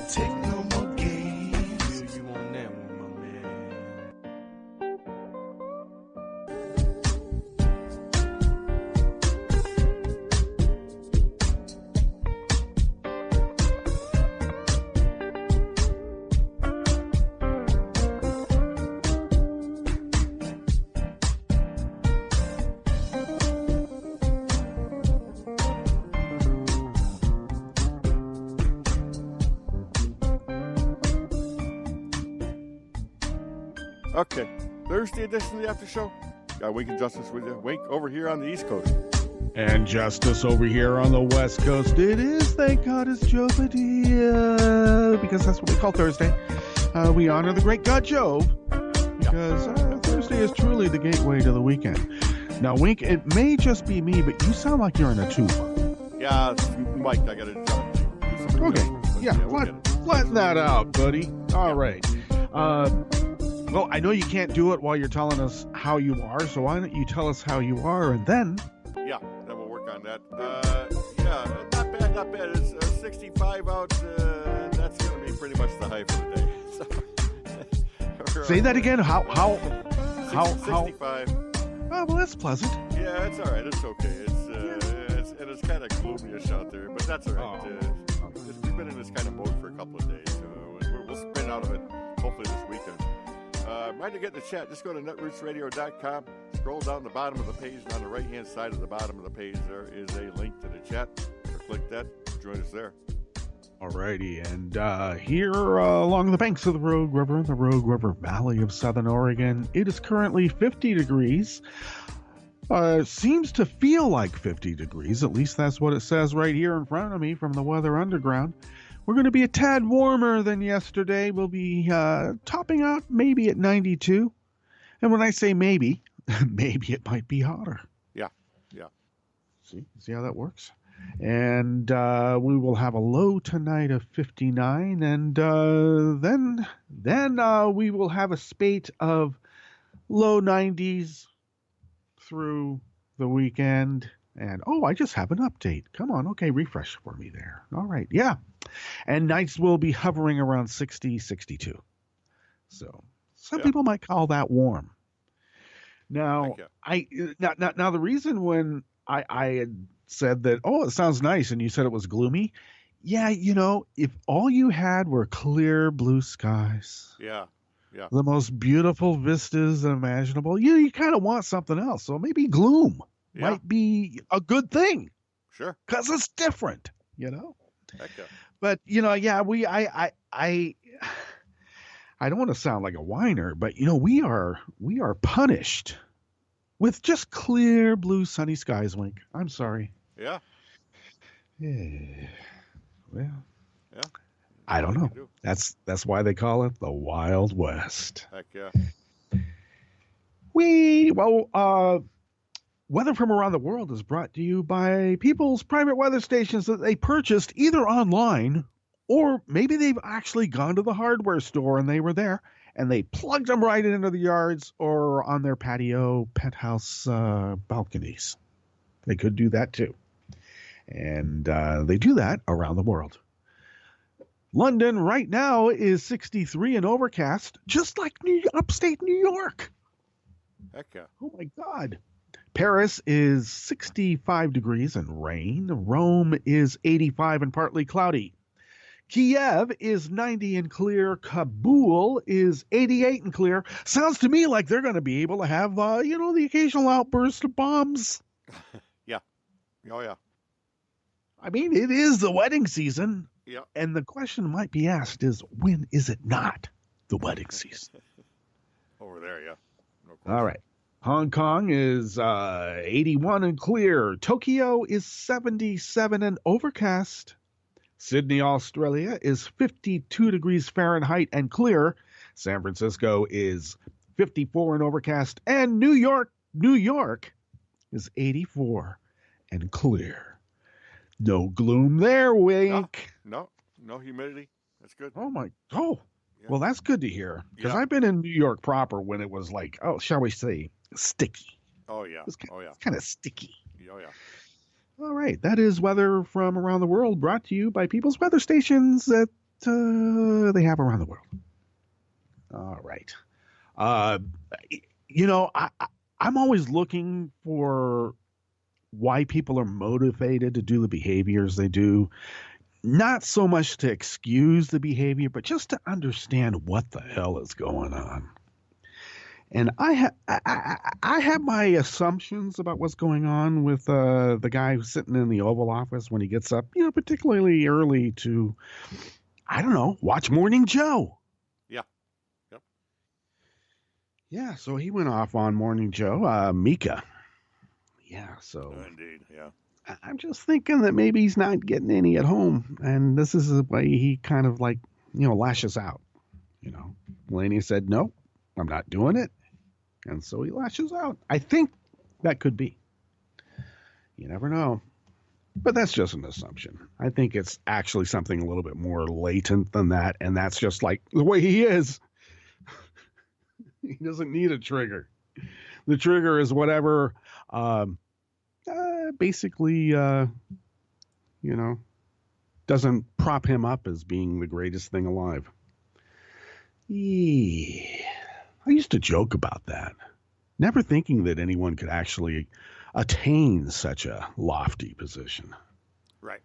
take no more games. Feel you on that one, my man. Okay, Thursday edition of the After Show. Got Wink and Justice with you. Wink over here on the East Coast. And Justice over here on the West Coast. It is, thank God, it's Giovedi, because that's what we call Thursday. We honor the great God Jove, because Thursday is truly the gateway to the weekend. Now, Wink, it may just be me, but you sound like you're in a tube. Yeah, it's Mike, I got to do something. Okay, we'll flatten that out, buddy. All right. Well, I know you can't do it while you're telling us how you are, so why don't you tell us how you are, and then... Yeah, then we'll work on that. Not bad. It's 65 out. That's going to be pretty much the high for the day. So, say that again. How? 65. Oh, well, that's pleasant. Yeah, it's all right. It's okay. It's kind of gloomy-ish out there, but that's all right. We've been in this kind of mode for a couple of days, so we'll spin out of it hopefully this weekend. Mind to get in the chat. Just go to netrootsradio.com. Scroll down the bottom of the page, and on the right-hand side of the bottom of the page, there is a link to the chat. So click that. Join us there. Alrighty, and here along the banks of the Rogue River, in the Rogue River Valley of Southern Oregon, it is currently 50 degrees. Seems to feel like 50 degrees. At least that's what it says right here in front of me from the Weather Underground. We're going to be a tad warmer than yesterday. We'll be topping out maybe at 92. And when I say maybe, maybe it might be hotter. Yeah. See how that works? And we will have a low tonight of 59. And then we will have a spate of low 90s through the weekend. And, I just have an update. Come on. Okay, refresh for me there. All right. Yeah. And nights will be hovering around 60, 62. So some people might call that warm. Now, now the reason when I had said that, it sounds nice, and you said it was gloomy. Yeah, if all you had were clear blue skies. Yeah. The most beautiful vistas imaginable. You kind of want something else. So maybe gloom might be a good thing. Sure. Because it's different, Heck yeah. But, I don't want to sound like a whiner, but, we are punished with just clear blue sunny skies, Wink. I'm sorry. Yeah. Well. Yeah. I don't know. That's why they call it the Wild West. Heck yeah. Weather from around the world is brought to you by people's private weather stations that they purchased either online or maybe they've actually gone to the hardware store and they were there and they plugged them right into the yards or on their patio, penthouse balconies. They could do that too. And they do that around the world. London right now is 63 and overcast, just like upstate New York. Heck yeah. Oh, my God. Paris is 65 degrees and rain. Rome is 85 and partly cloudy. Kiev is 90 and clear. Kabul is 88 and clear. Sounds to me like they're going to be able to have, the occasional outburst of bombs. Yeah. Oh, yeah. I mean, it is the wedding season. Yeah. And the question might be asked is, when is it not the wedding season? Over there, yeah. No question. All right. Hong Kong is 81 and clear. Tokyo is 77 and overcast. Sydney, Australia is 52 degrees Fahrenheit and clear. San Francisco is 54 and overcast. And New York is 84 and clear. No gloom there, Wink. No humidity. That's good. Yeah. Well, that's good to hear. Because I've been in New York proper when it was like, shall we say, sticky. Oh, yeah. It's kind of sticky. Oh, yeah. All right. That is weather from around the world brought to you by people's weather stations that they have around the world. All right. I'm always looking for why people are motivated to do the behaviors they do. Not so much to excuse the behavior, but just to understand what the hell is going on. And I have my assumptions about what's going on with the guy who's sitting in the Oval Office when he gets up, particularly early to, I don't know, watch Morning Joe. Yeah. Yep. Yeah, so he went off on Morning Joe, Mika. Yeah, so. Indeed, yeah. I'm just thinking that maybe he's not getting any at home, and this is the way he kind of lashes out. Melania said, no, I'm not doing it. And so he lashes out. I think that could be. You never know. But that's just an assumption. I think it's actually something a little bit more latent than that, and that's just like the way he is. He doesn't need a trigger. The trigger is whatever basically, doesn't prop him up as being the greatest thing alive. Yeah. I used to joke about that, never thinking that anyone could actually attain such a lofty position. Right.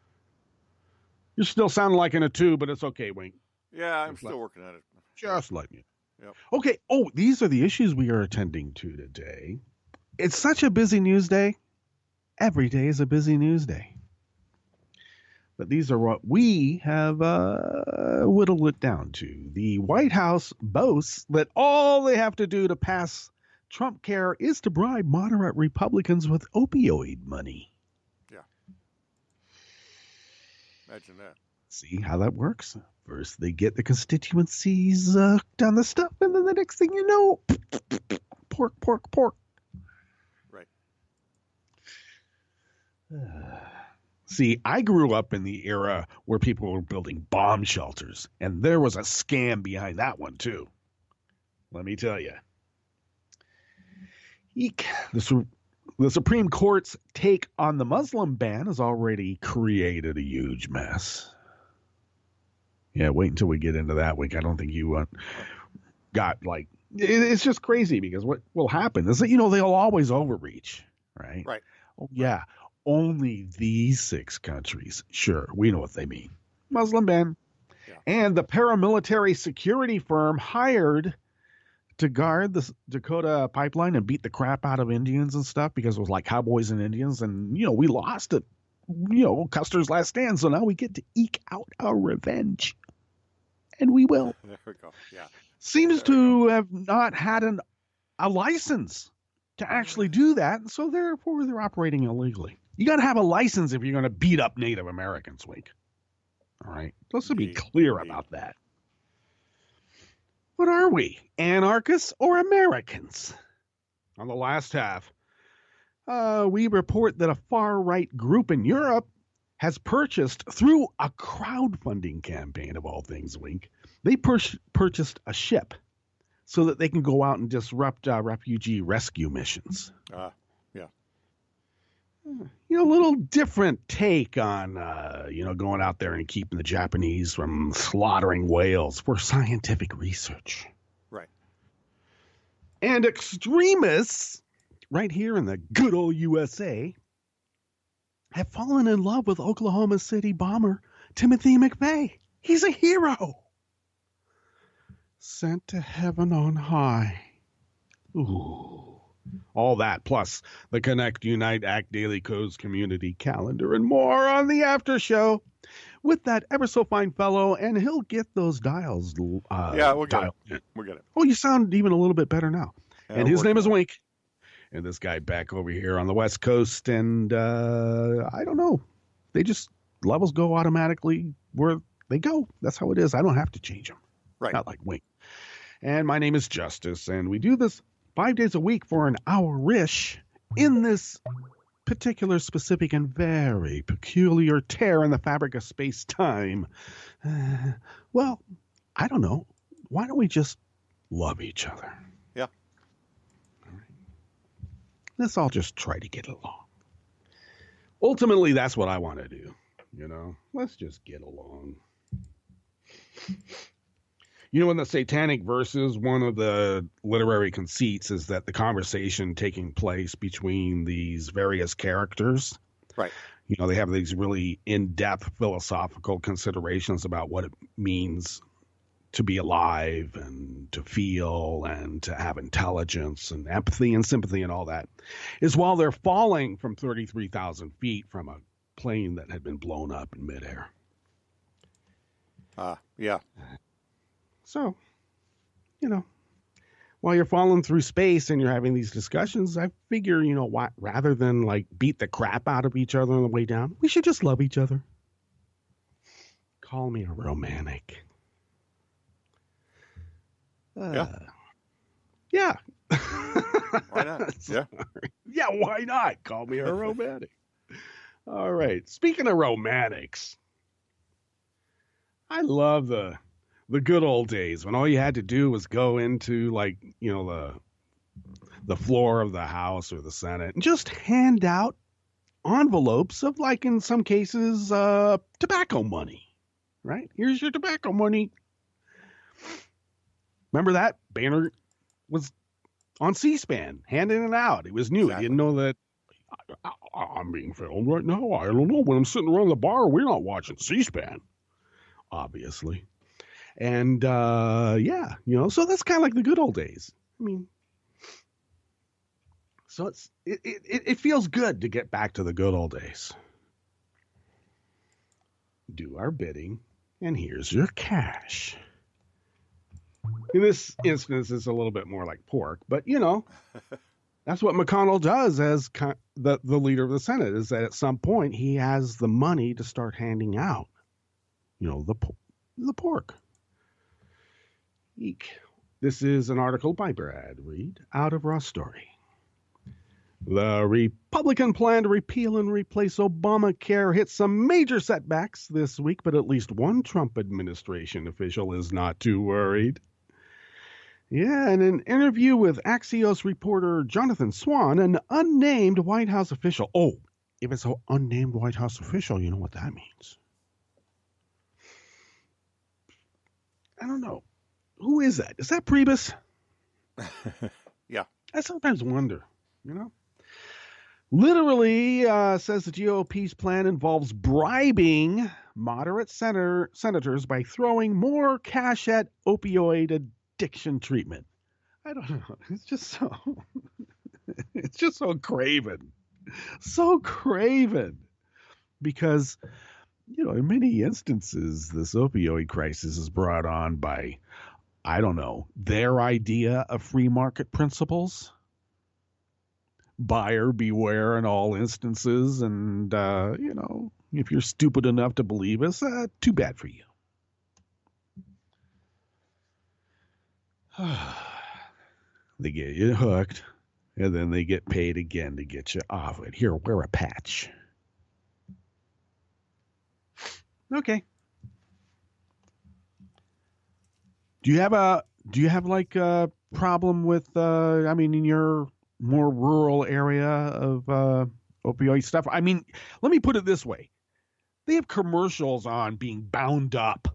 You're still sounding like in a tube, but it's okay, Wink. Yeah, I'm still working on it. Just letting you. Yep. Okay. Oh, these are the issues we are attending to today. It's such a busy news day. Every day is a busy news day. But these are what we have whittled it down to. The White House boasts that all they have to do to pass Trump Care is to bribe moderate Republicans with opioid money. Yeah. Imagine that. See how that works? First, they get the constituencies hooked on the stuff, and then the next thing you know, pork. Right. See, I grew up in the era where people were building bomb shelters, and there was a scam behind that one, too. Let me tell you. Eek. The Supreme Court's take on the Muslim ban has already created a huge mess. Yeah, wait until we get into that week. I don't think you got it's just crazy because what will happen is that, they'll always overreach, right? Right. Oh, yeah. Only these 6 countries. Sure, we know what they mean. Muslim ban. Yeah. And the paramilitary security firm hired to guard the Dakota pipeline and beat the crap out of Indians and stuff because it was like cowboys and Indians. And, we lost it. Custer's last stand. So now we get to eke out our revenge. And we will. There we go. Yeah. Seems to have not had a license to actually do that. And so therefore they're operating illegally. You got to have a license if you're going to beat up Native Americans, Wink. All right. Let's be clear about that. What are we? Anarchists or Americans? On the last half, we report that a far-right group in Europe has purchased, through a crowdfunding campaign of all things, Wink, they purchased a ship so that they can go out and disrupt refugee rescue missions. Yeah. A little different take on, going out there and keeping the Japanese from slaughtering whales for scientific research. Right. And extremists, right here in the good old USA, have fallen in love with Oklahoma City bomber Timothy McVeigh. He's a hero. Sent to heaven on high. Ooh. All that, plus the Connect, Unite, Act Daily Codes community calendar, and more on the after show with that ever so fine fellow, and he'll get those dials. We'll get it. We'll get it. Oh, you sound even a little bit better now. Yeah, and his name is Wink. And this guy back over here on the West Coast, and I don't know. They just, levels go automatically where they go. That's how it is. I don't have to change them. Right. Not like Wink. And my name is Justice, and we do this 5 days a week for an hour-ish in this particular, specific, and very peculiar tear in the fabric of space-time. Well, I don't know. Why don't we just love each other? Yeah. All right. Let's all just try to get along. Ultimately, that's what I want to do. Let's just get along. You know, in the Satanic Verses, one of the literary conceits is that the conversation taking place between these various characters, Right. you know, they have these really in-depth philosophical considerations about what it means to be alive and to feel and to have intelligence and empathy and sympathy and all that, is while they're falling from 33,000 feet from a plane that had been blown up in midair. Yeah. So, you know, while you're falling through space and you're having these discussions, I figure, you know what, rather than like beat the crap out of each other on the way down, we should just love each other. Call me a romantic. Yeah. Why not? Yeah. Yeah, why not? Call me a romantic. All right. Speaking of romantics, I love the good old days when all you had to do was go into, like, you know, the floor of the House or the Senate and just hand out envelopes of, like, in some cases, tobacco money. Right? Here's your tobacco money. Remember that? Boehner was on C-SPAN handing it out. It was new. Exactly. He didn't know that I'm being filmed right now. I don't know. When I'm sitting around the bar, we're not watching C-SPAN, obviously. And, yeah, you know, so that's kind of like the good old days. I mean, so it feels good to get back to the good old days. Do our bidding, and here's your cash. In this instance, it's a little bit more like pork, but, you know, that's what McConnell does as the leader of the Senate, is that at some point he has the money to start handing out, you know, the pork. Eek. This is an article by Brad Reed out of Raw Story. The Republican plan to repeal and replace Obamacare hit some major setbacks this week, but at least one Trump administration official is not too worried. Yeah, in an interview with Axios reporter Jonathan Swan, an unnamed White House official. Oh, if it's an unnamed White House official, you know what that means. I don't know. Who is that? Is that Priebus? Yeah. I sometimes wonder, you know. Literally says the GOP's plan involves bribing moderate senators by throwing more cash at opioid addiction treatment. I don't know. It's just so craven. So craven. Because, you know, in many instances, this opioid crisis is brought on by, I don't know, their idea of free market principles. Buyer beware in all instances. And, you know, if you're stupid enough to believe us, too bad for you. They get you hooked, and then they get paid again to get you off it. Here, wear a patch. Okay. Do you have like a problem with I mean, in your more rural area of opioid stuff? I mean, let me put it this way. They have commercials on being bound up.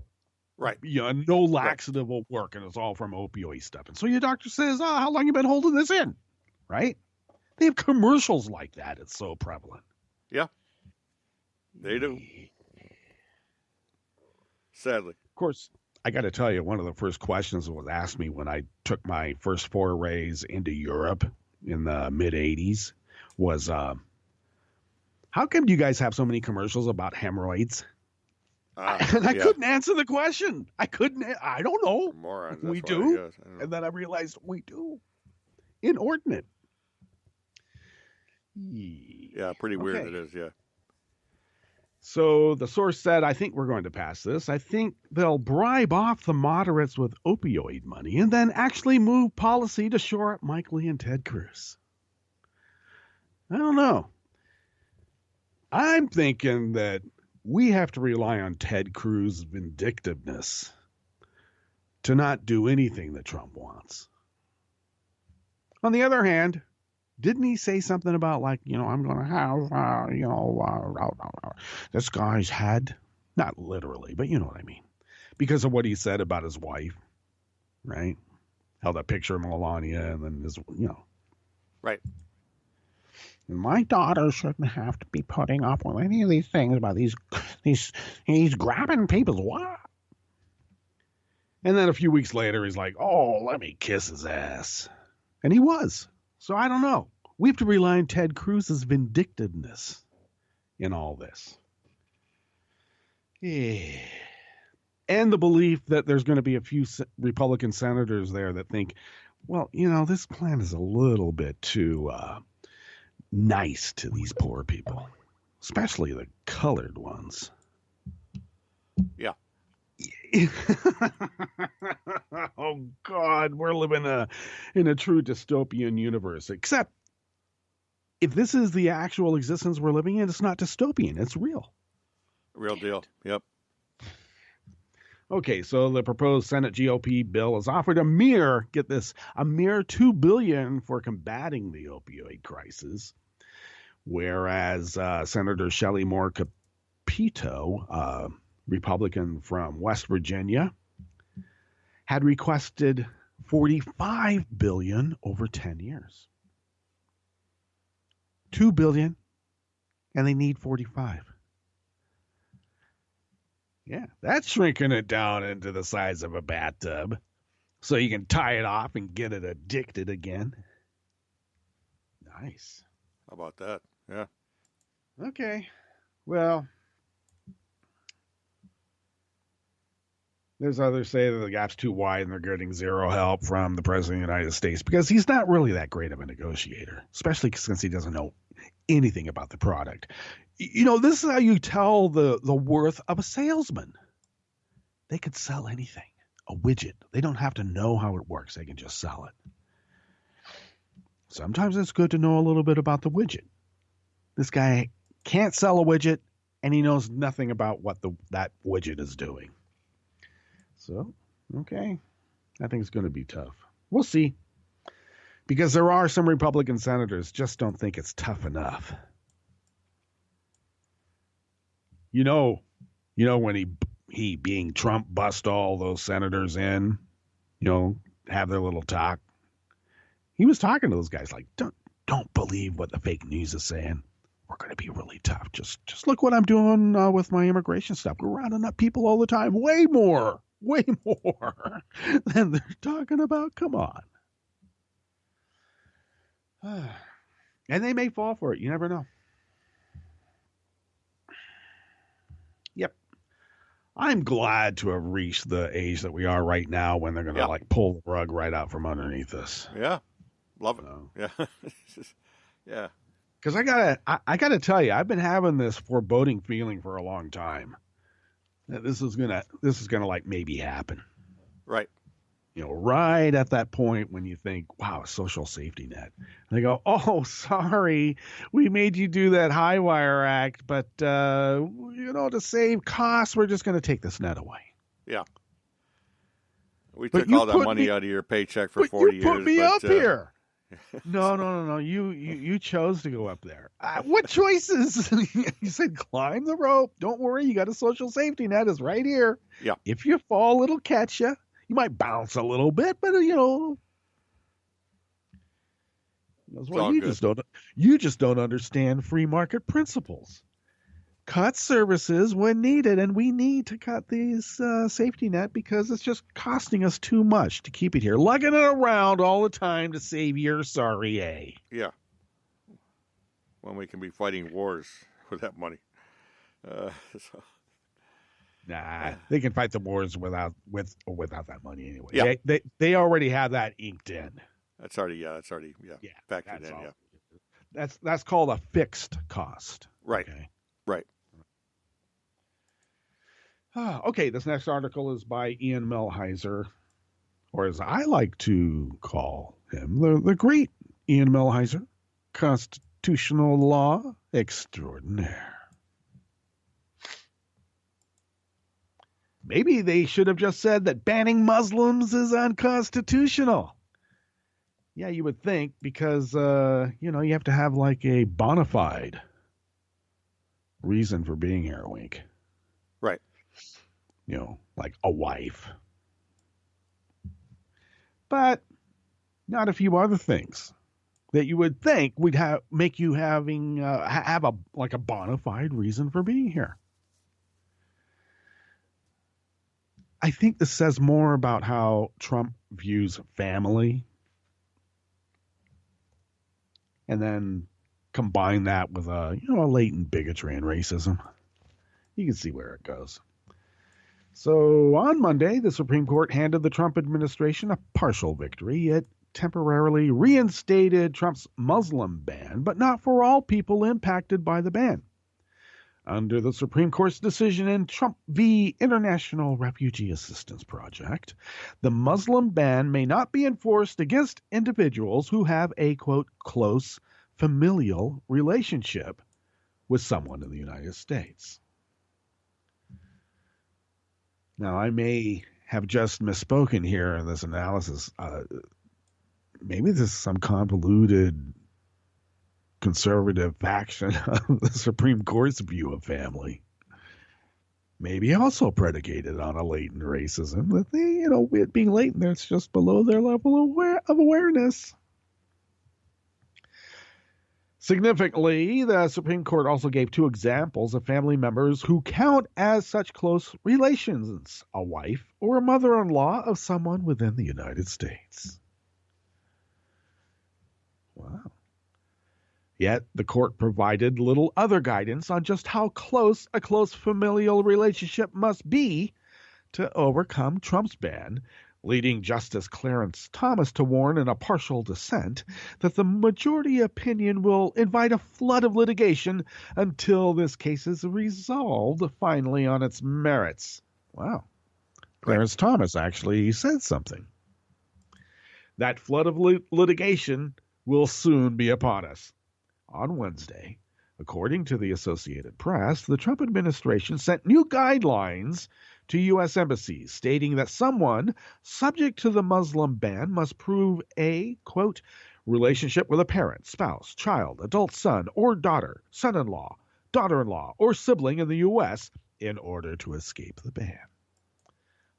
Right. Yeah, no laxative will work, and it's all from opioid stuff. And so your doctor says, how long you been holding this in? Right? They have commercials like that. It's so prevalent. Yeah. They do. Sadly. Of course, I got to tell you, one of the first questions that was asked me when I took my first forays into Europe in the mid-'80s was, how come you guys have so many commercials about hemorrhoids? And I couldn't answer the question. I don't know. Moron, we do. And then I realized we do. Inordinate. Yeah, pretty weird it is, yeah. So the source said, I think we're going to pass this. I think they'll bribe off the moderates with opioid money and then actually move policy to shore up Mike Lee and Ted Cruz. I don't know. I'm thinking that we have to rely on Ted Cruz's vindictiveness to not do anything that Trump wants. On the other hand, didn't he say something about, like, you know, I'm going to have, this guy's head? Not literally, but you know what I mean. because of what he said about his wife, right? Held that picture of Melania and then his, Right. And my daughter shouldn't have to be putting up with any of these things about he's grabbing people's what? And then a few weeks later, he's like, "Oh, let me kiss his ass," and he was. So I don't know. We have to rely on Ted Cruz's vindictiveness in all this. Yeah. And the belief that there's going to be a few Republican senators there that think, well, this plan is a little bit too nice to these poor people, especially the colored ones. Yeah. Oh God, we're living in a true dystopian universe. Except if this is the actual existence we're living in, it's not dystopian. It's real. Real deal. Yep. Okay, so the proposed Senate GOP bill has offered a mere $2 billion for combating the opioid crisis, whereas Senator Shelley Moore Capito, Republican from West Virginia, had requested $45 billion over 10 years. $2 billion, and they need 45. Yeah, that's shrinking it down into the size of a bathtub so you can tie it off and get it addicted again. Nice. How about that? Yeah. Okay. Well, there's others say that the gap's too wide and they're getting zero help from the President of the United States because he's not really that great of a negotiator, especially since he doesn't know anything about the product. This is how you tell the worth of a salesman. They could sell anything, a widget. They don't have to know how it works. They can just sell it. Sometimes it's good to know a little bit about the widget. This guy can't sell a widget, and he knows nothing about what that widget is doing. So, okay. I think it's going to be tough. We'll see. Because there are some Republican senators just don't think it's tough enough. When he being Trump bust all those senators in, have their little talk. He was talking to those guys like, don't believe what the fake news is saying. We're going to be really tough. Just look what I'm doing with my immigration stuff. We're rounding up people all the time. Way more than they're talking about. Come on. And they may fall for it. You never know. Yep. I'm glad to have reached the age that we are right now when they're going to pull the rug right out from underneath us. Yeah. Love it. Yeah. Yeah. Because I gotta tell you, I've been having this foreboding feeling for a long time that this is gonna like maybe happen. Right. Right at that point when you think, wow, a social safety net. And they go, oh, sorry, we made you do that high wire act, but to save costs, we're just gonna take this net away. Yeah. We took all that money out of your paycheck for 40 years. You put me up here. No. You chose to go up there. What choices? You said climb the rope. Don't worry, you got a social safety net. It's right here. Yeah. If you fall, it'll catch you. You might bounce a little bit, but that's what you just don't understand free market principles. Cut services when needed, and we need to cut these safety net because it's just costing us too much to keep it here. Lugging it around all the time to save your sorry A. Yeah. When we can be fighting wars with that money. Nah, they can fight the wars without that money anyway. Yeah. They already have that inked in. That's already factored in. All. Yeah. That's called a fixed cost. Right. Okay. Right. Okay, this next article is by Ian Millhiser, or as I like to call him, the great Ian Millhiser, constitutional law extraordinaire. Maybe they should have just said that banning Muslims is unconstitutional. Yeah, you would think, because, you have to have like a bona fide reason for being here, Wink. Right. like a wife. But not a few other things that you would think would make you have a bona fide reason for being here. I think this says more about how Trump views family, and then combine that with a latent bigotry and racism. You can see where it goes. So on Monday, the Supreme Court handed the Trump administration a partial victory. It temporarily reinstated Trump's Muslim ban, but not for all people impacted by the ban. Under the Supreme Court's decision in Trump v. International Refugee Assistance Project, the Muslim ban may not be enforced against individuals who have a, quote, close familial relationship with someone in the United States. Now, I may have just misspoken here in this analysis. Maybe this is some convoluted conservative faction of the Supreme Court's view of family. Maybe also predicated on a latent racism that they, it being latent, it's just below their level of awareness. Significantly, the Supreme Court also gave two examples of family members who count as such close relations: a wife or a mother-in-law of someone within the United States. Wow. Yet the court provided little other guidance on just how close a close familial relationship must be to overcome Trump's ban, leading Justice Clarence Thomas to warn in a partial dissent that the majority opinion will invite a flood of litigation until this case is resolved finally on its merits. Wow. Clarence Thomas actually said something. That flood of litigation will soon be upon us. On Wednesday, according to the Associated Press, the Trump administration sent new guidelines to U.S. embassies stating that someone subject to the Muslim ban must prove a, quote, relationship with a parent, spouse, child, adult son or daughter, son-in-law, daughter-in-law, or sibling in the U.S. in order to escape the ban.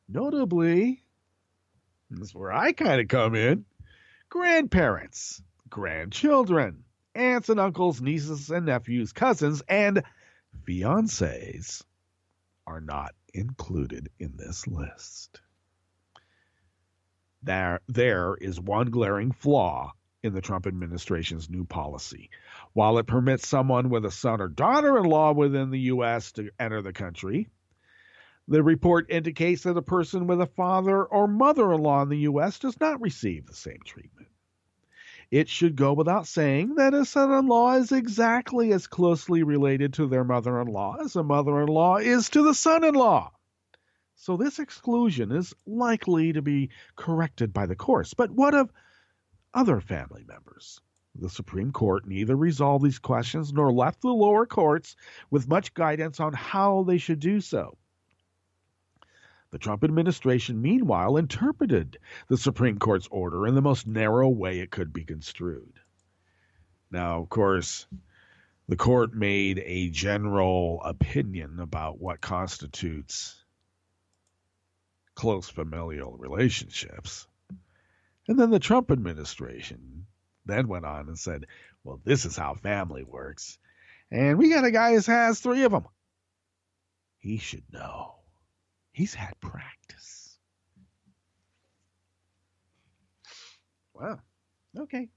Notably, this is where I kind of come in, grandparents, grandchildren, aunts and uncles, nieces and nephews, cousins, and fiancés are not included in this list. There is one glaring flaw in the Trump administration's new policy. While it permits someone with a son or daughter-in-law within the U.S. to enter the country, the report indicates that a person with a father or mother-in-law in the U.S. does not receive the same treatment. It should go without saying that a son-in-law is exactly as closely related to their mother-in-law as a mother-in-law is to the son-in-law. So this exclusion is likely to be corrected by the courts. But what of other family members? The Supreme Court neither resolved these questions nor left the lower courts with much guidance on how they should do so. The Trump administration, meanwhile, interpreted the Supreme Court's order in the most narrow way it could be construed. Now, of course, the court made a general opinion about what constitutes close familial relationships. And then the Trump administration then went on and said, well, this is how family works. And we got a guy who has 3 of them. He should know. He's had practice. Wow. Okay.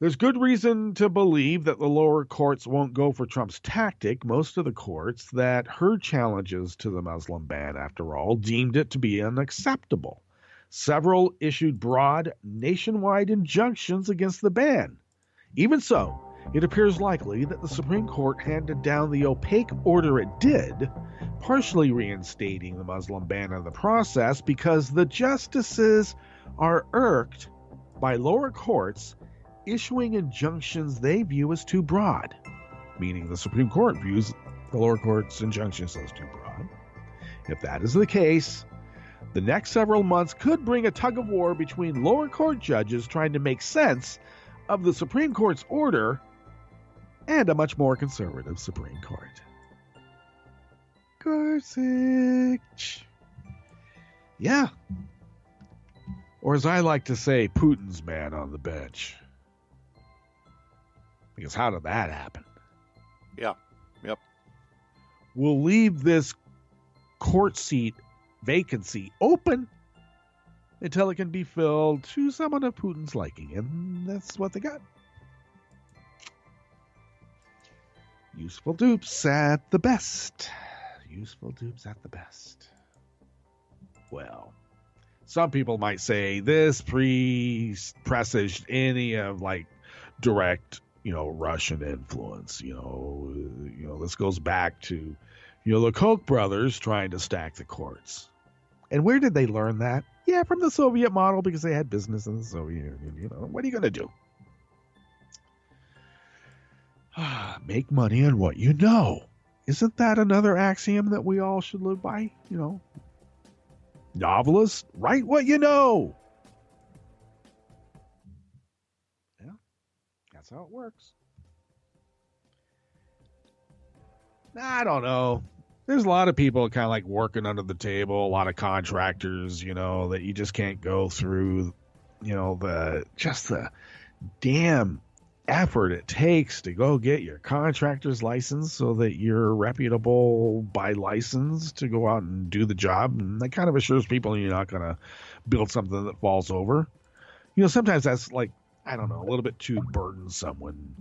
There's good reason to believe that the lower courts won't go for Trump's tactic. Most of the courts that heard challenges to the Muslim ban, after all, deemed it to be unacceptable. Several issued broad, nationwide injunctions against the ban. Even so, it appears likely that the Supreme Court handed down the opaque order it did, partially reinstating the Muslim ban in the process because the justices are irked by lower courts issuing injunctions they view as too broad, meaning the Supreme Court views the lower court's injunctions as too broad. If that is the case, the next several months could bring a tug-of-war between lower court judges trying to make sense of the Supreme Court's order and a much more conservative Supreme Court. Gorsuch. Yeah. Or as I like to say, Putin's man on the bench. Because how did that happen? Yeah. Yep. We'll leave this court seat vacancy open until it can be filled to someone of Putin's liking. And that's what they got. Useful dupes at the best. Useful dupes at the best. Well, some people might say this presaged any of like direct, Russian influence. This goes back to, the Koch brothers trying to stack the courts. And where did they learn that? Yeah, from the Soviet model, because they had business in the Soviet Union. What are you going to do? Make money on what you know. Isn't that another axiom that we all should live by? Novelists, write what you know. Yeah, that's how it works. I don't know. There's a lot of people kind of like working under the table, a lot of contractors, that you just can't go through, the damn effort it takes to go get your contractor's license so that you're reputable by license to go out and do the job. And that kind of assures people you're not going to build something that falls over. Sometimes that's like, I don't know, a little bit too burdensome when,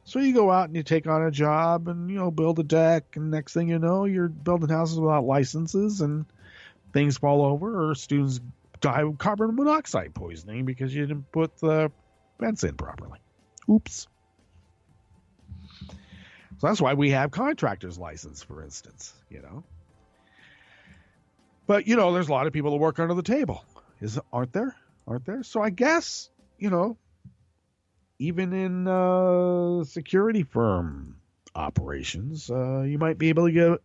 So you go out and you take on a job and, build a deck. And next thing you know, you're building houses without licenses and things fall over, or students die of carbon monoxide poisoning because you didn't put the vents in properly. Oops. So that's why we have contractor's license, for instance, But, there's a lot of people that work under the table. Aren't there? So I guess, even in security firm operations, you might be able to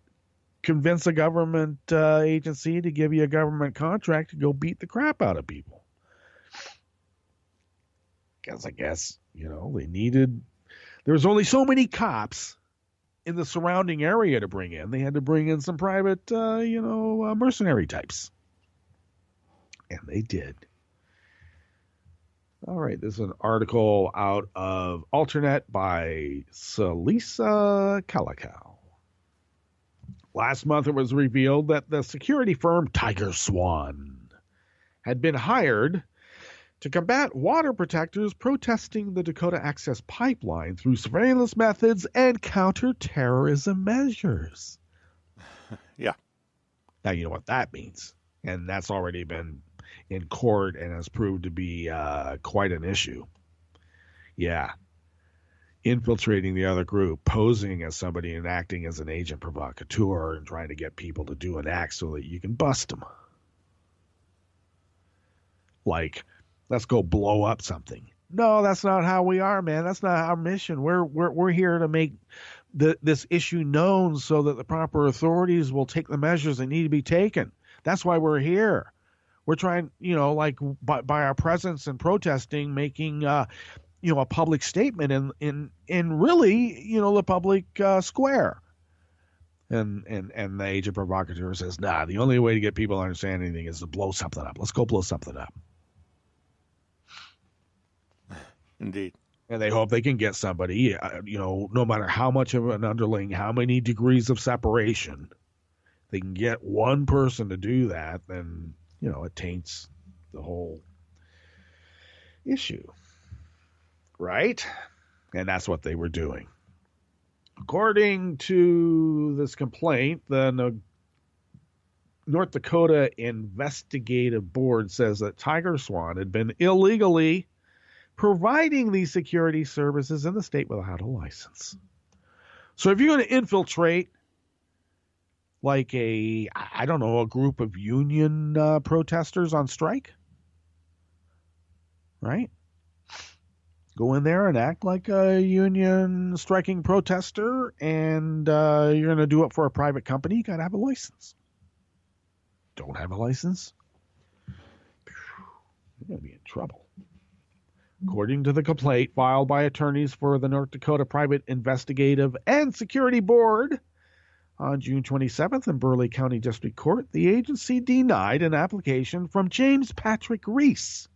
convince a government agency to give you a government contract to go beat the crap out of people. I guess, they needed, there was only so many cops in the surrounding area to bring in. They had to bring in some private, mercenary types. And they did. All right, this is an article out of Alternet by Salisa Kalakau. Last month, it was revealed that the security firm Tiger Swan had been hired to combat water protectors protesting the Dakota Access Pipeline through surveillance methods and counterterrorism measures. Yeah. Now, you know what that means. And that's already been in court and has proved to be quite an issue. Yeah. Infiltrating the other group, posing as somebody and acting as an agent provocateur and trying to get people to do an act so that you can bust them. Like, let's go blow up something. No, that's not how we are, man. That's not our mission. We're here to make this issue known so that the proper authorities will take the measures that need to be taken. That's why we're here. We're trying, by our presence and protesting, making, a public statement in really, the public square. And the agent provocateur says, nah, the only way to get people to understand anything is to blow something up. Let's go blow something up. Indeed. And they hope they can get somebody, no matter how much of an underling, how many degrees of separation, they can get one person to do that, then, it taints the whole issue. Right? And that's what they were doing. According to this complaint, the North Dakota Investigative Board says that Tiger Swan had been illegally providing these security services in the state without a license. So if you're going to infiltrate like a group of union protesters on strike, right? Go in there and act like a union striking protester, and you're going to do it for a private company, you got to have a license. Don't have a license? You're going to be in trouble. According to the complaint filed by attorneys for the North Dakota Private Investigative and Security Board, On June 27th in Burleigh County District Court, the agency denied an application from James Patrick Reese,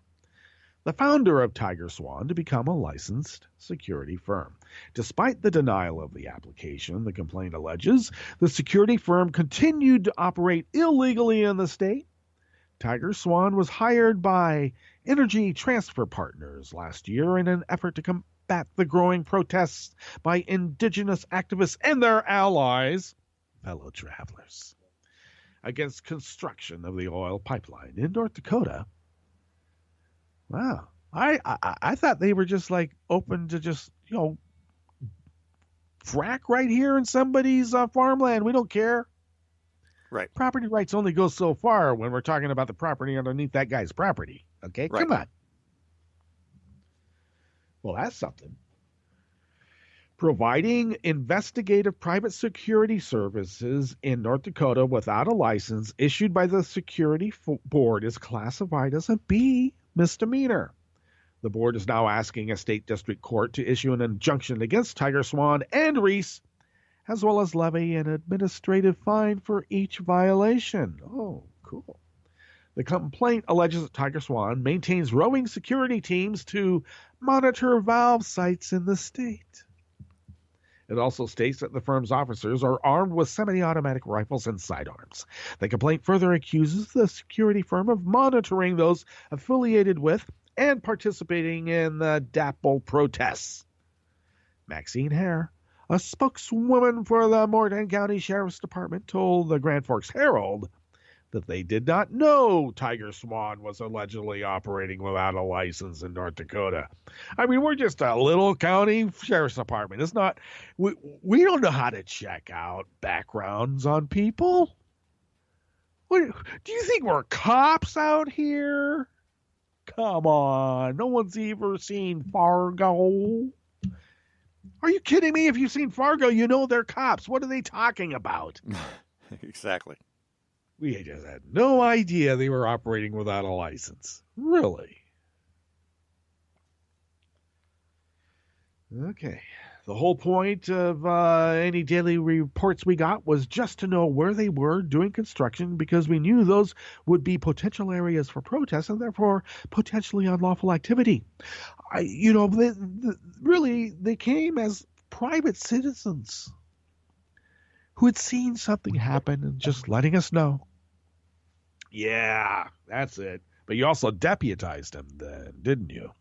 the founder of Tiger Swan, to become a licensed security firm. Despite the denial of the application, the complaint alleges the security firm continued to operate illegally in the state. Tiger Swan was hired by Energy Transfer Partners last year in an effort to combat the growing protests by indigenous activists and their allies, fellow travelers, against construction of the oil pipeline in North Dakota. Wow. I thought they were just like open to just, frack right here in somebody's farmland. We don't care. Right. Property rights only go so far when we're talking about the property underneath that guy's property. Okay? Right. Come on. Well, that's something. Providing investigative private security services in North Dakota without a license issued by the Security Board is classified as a B misdemeanor. The board is now asking a state district court to issue an injunction against Tiger Swan and Reese, as well as levy an administrative fine for each violation. Oh, cool. The complaint alleges that Tiger Swan maintains roving security teams to monitor valve sites in the state. It also states that the firm's officers are armed with semi-automatic rifles and sidearms. The complaint further accuses the security firm of monitoring those affiliated with and participating in the DAPL protests. Maxine Hare, a spokeswoman for the Morton County Sheriff's Department, told the Grand Forks Herald that they did not know Tiger Swan was allegedly operating without a license in North Dakota. I mean, we're just a little county sheriff's department. It's not, we don't know how to check out backgrounds on people. What, do you think we're cops out here? Come on. No one's ever seen Fargo. Are you kidding me? If you've seen Fargo, you know they're cops. What are they talking about? Exactly. We just had no idea they were operating without a license. Really? Okay. The whole point of any daily reports we got was just to know where they were doing construction, because we knew those would be potential areas for protests and therefore potentially unlawful activity. Really, they came as private citizens who had seen something happen and just letting us know. Yeah, that's it. But you also deputized them then, didn't you?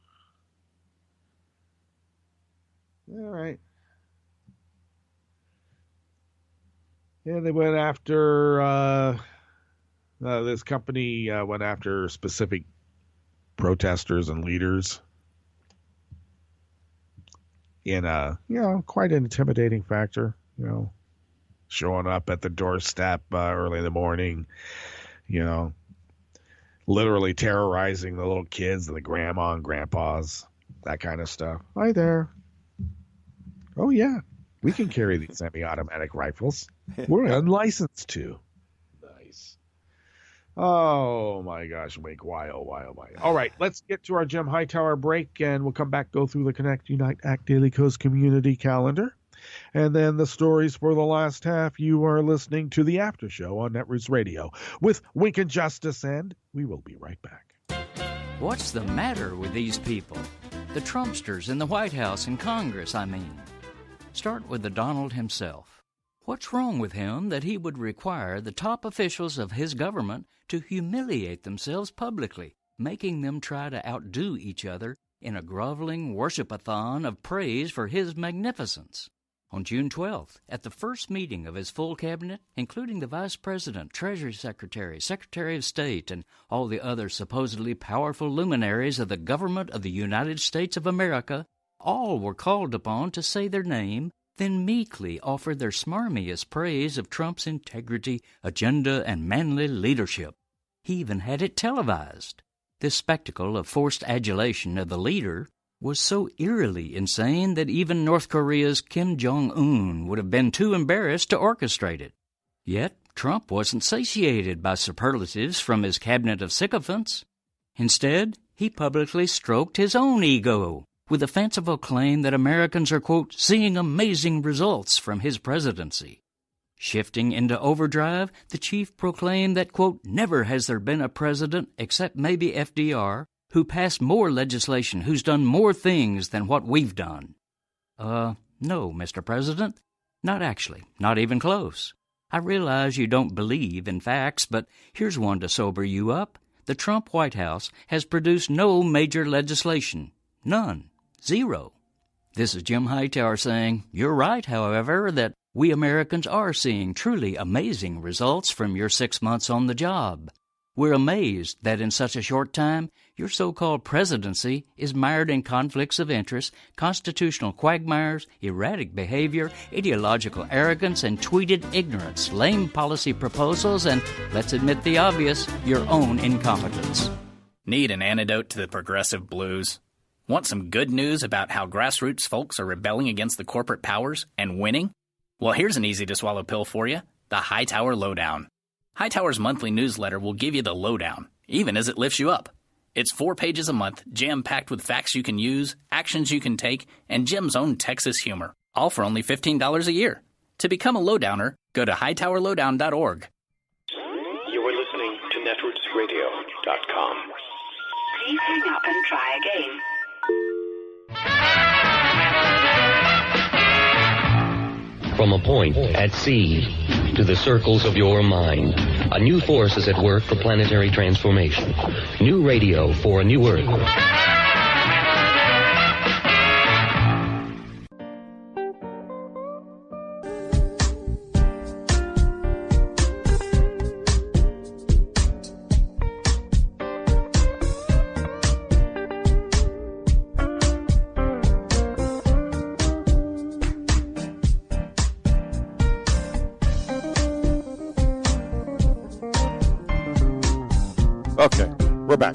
All right. Yeah, they went after, this company went after specific protesters and leaders in a, quite an intimidating factor, showing up at the doorstep early in the morning, literally terrorizing the little kids and the grandma and grandpas, that kind of stuff. Hi there. Oh, yeah. We can carry these semi-automatic rifles. We're unlicensed to. Nice. Oh, my gosh. Wake, why, oh, why, oh, why. All right, let's get to our Jim Hightower break, and we'll come back, go through the Connect, Unite, Act Daily Coast community calendar. And then the stories for the last half. You are listening to the After Show on Netroots Radio with Wink and Justice, and we will be right back. What's the matter with these people? The Trumpsters in the White House and Congress, I mean. Start with the Donald himself. What's wrong with him that he would require the top officials of his government to humiliate themselves publicly, making them try to outdo each other in a groveling worship-a-thon of praise for his magnificence? On June 12th, at the first meeting of his full cabinet, including the Vice President, Treasury Secretary, Secretary of State, and all the other supposedly powerful luminaries of the government of the United States of America, all were called upon to say their name, then meekly offer their smarmiest praise of Trump's integrity, agenda, and manly leadership. He even had it televised. This spectacle of forced adulation of the leader was so eerily insane that even North Korea's Kim Jong-un would have been too embarrassed to orchestrate it. Yet Trump wasn't satiated by superlatives from his cabinet of sycophants. Instead, he publicly stroked his own ego with the fanciful claim that Americans are, quote, seeing amazing results from his presidency. Shifting into overdrive, the chief proclaimed that, quote, never has there been a president, except maybe FDR, who passed more legislation, who's done more things than what we've done. No, Mr. President, not actually, not even close. I realize you don't believe in facts, but here's one to sober you up. The Trump White House has produced no major legislation. None. Zero. This is Jim Hightower saying, you're right, however, that we Americans are seeing truly amazing results from your 6 months on the job. We're amazed that in such a short time, your so-called presidency is mired in conflicts of interest, constitutional quagmires, erratic behavior, ideological arrogance, and tweeted ignorance, lame policy proposals, and, let's admit the obvious, your own incompetence. Need an antidote to the progressive blues? Want some good news about how grassroots folks are rebelling against the corporate powers and winning? Well, here's an easy-to-swallow pill for you, the Hightower Lowdown. Hightower's monthly newsletter will give you the lowdown, even as it lifts you up. It's 4 pages a month, jam-packed with facts you can use, actions you can take, and Jim's own Texas humor, all for only $15 a year. To become a lowdowner, go to hightowerlowdown.org. You are listening to netrootsradio.com. Please hang up and try again. From a point at sea to the circles of your mind, a new force is at work for planetary transformation. New radio for a new Earth. Okay, we're back.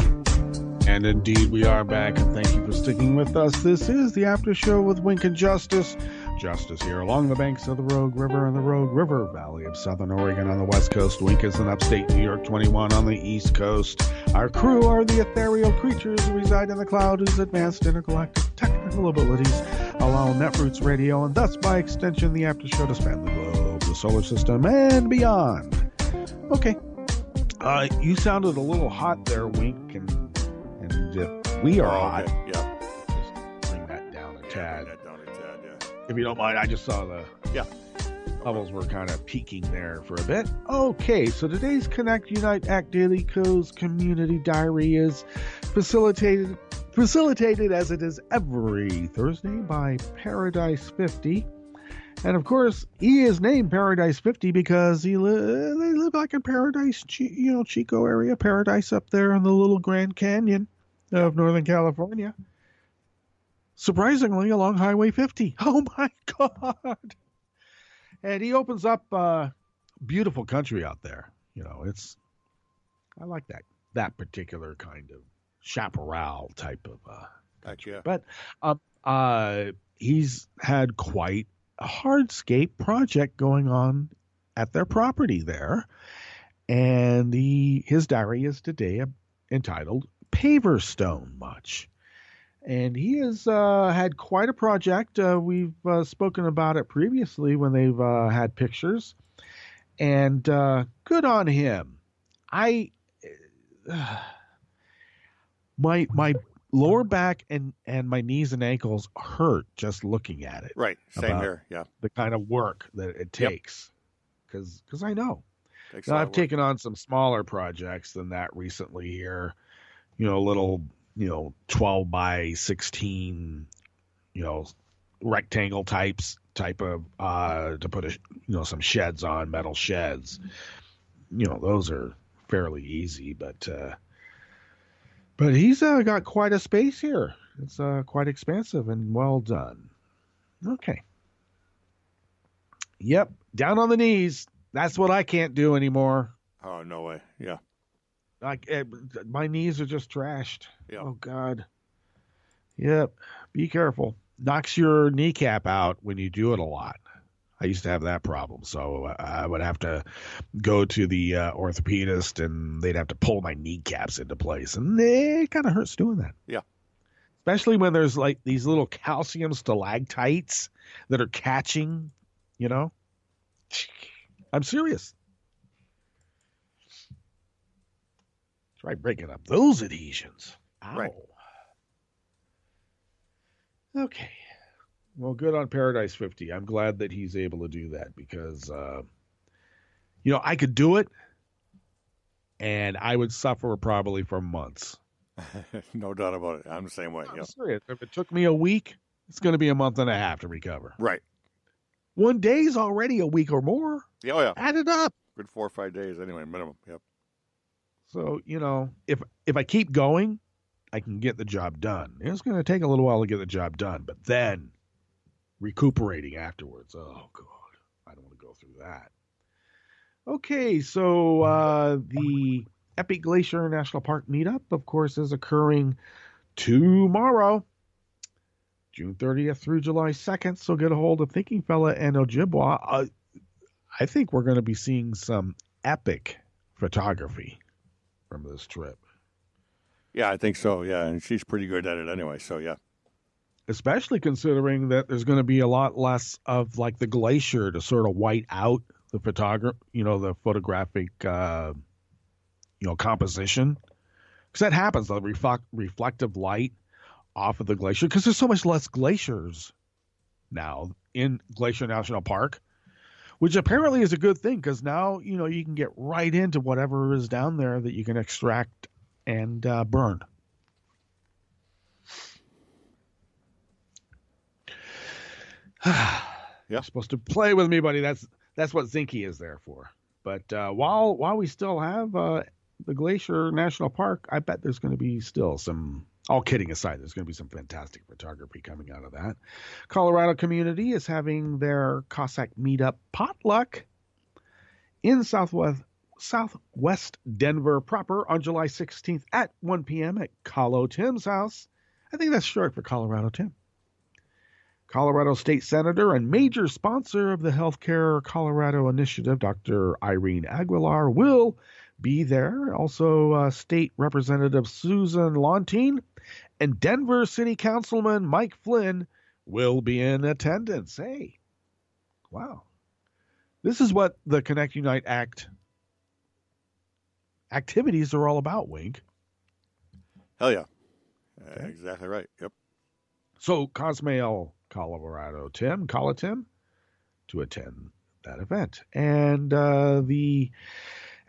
And indeed, we are back, and thank you for sticking with us. This is the After Show with Wink and Justice. Justice here along the banks of the Rogue River and the Rogue River Valley of Southern Oregon on the West Coast. Wink is in upstate New York, 21 on the East Coast. Our crew are the ethereal creatures who reside in the cloud, whose advanced intergalactic technical abilities allow Netroots Radio, and thus by extension the After Show, to span the globe, the solar system, and beyond. Okay. You sounded a little hot there, Wink, and we are hot. Okay. Yeah. Just bring that down a tad. Bring that down a tad, yeah. If you don't mind, I just saw the levels were kind of peaking there for a bit. Okay, so today's Connect, Unite, Act Daily Co's Community Diary is facilitated as it is every Thursday by Paradise 50. And of course, he is named Paradise 50 because they live like in Paradise, Chico area, Paradise up there in the little Grand Canyon of Northern California. Surprisingly, along Highway 50. Oh my God! And he opens up beautiful country out there. I like that particular kind of chaparral type of country. Yeah. But he's had quite a hardscape project going on at their property there, and his diary is today entitled Paver Stone Much, and he has had quite a project. We've spoken about it previously when they've had pictures, and good on him. My lower back and my knees and ankles hurt just looking at it. Right. Same here. Yeah. The kind of work that it takes. Because I know. I've taken on some smaller projects than that recently here. Little, 12 by 16, rectangle type of, to put some sheds on, metal sheds. Those are fairly easy, but he's got quite a space here. It's quite expansive and well done. Okay. Yep, down on the knees. That's what I can't do anymore. Oh, no way. Yeah. My knees are just trashed. Yeah. Oh, God. Yep. Be careful. Knocks your kneecap out when you do it a lot. I used to have that problem, so I would have to go to the orthopedist, and they'd have to pull my kneecaps into place, and it kind of hurts doing that. Yeah. Especially when there's like these little calcium stalactites that are catching, I'm serious. Try breaking up those adhesions. Ow. Right. Okay. Well, good on Paradise 50. I'm glad that he's able to do that because, I could do it and I would suffer probably for months. No doubt about it. I'm the same way. I'm Yep. serious. If it took me a week, it's going to be a month and a half to recover. Right. One day's already a week or more. Yeah, oh, yeah. Add it up. Good 4 or 5 days anyway, minimum. Yep. So, if I keep going, I can get the job done. It's going to take a little while to get the job done, but then recuperating afterwards. Oh, God. I don't want to go through that. Okay, so the Epic Glacier National Park meetup, of course, is occurring tomorrow, June 30th through July 2nd. So get a hold of Thinking Fella and Ojibwa. I think we're going to be seeing some epic photography from this trip. Yeah, I think so. Yeah, and she's pretty good at it anyway. So yeah. Especially considering that there's going to be a lot less of like the glacier to sort of white out the the photographic, composition. Because that happens, the reflective light off of the glacier, because there's so much less glaciers now in Glacier National Park, which apparently is a good thing because now, you can get right into whatever is down there that you can extract and burn. Yeah. You're supposed to play with me, buddy. That's what Zinky is there for. But while we still have the Glacier National Park, I bet there's going to be still some, all kidding aside, there's going to be some fantastic photography coming out of that. Colorado Community is having their Cossack meetup potluck in Southwest Denver proper on July 16th at 1 p.m. at Colo Tim's house. I think that's short for Colorado Tim. Colorado State Senator and major sponsor of the Healthcare Colorado Initiative, Dr. Irene Aguilar, will be there. Also, State Representative Susan Lontine and Denver City Councilman Mike Flynn will be in attendance. Hey, wow. This is what the Connect Unite Act activities are all about, Wink. Hell yeah. Okay. Exactly right. Yep. So, Cosmail Colorado Tim, call Tim to attend that event. And the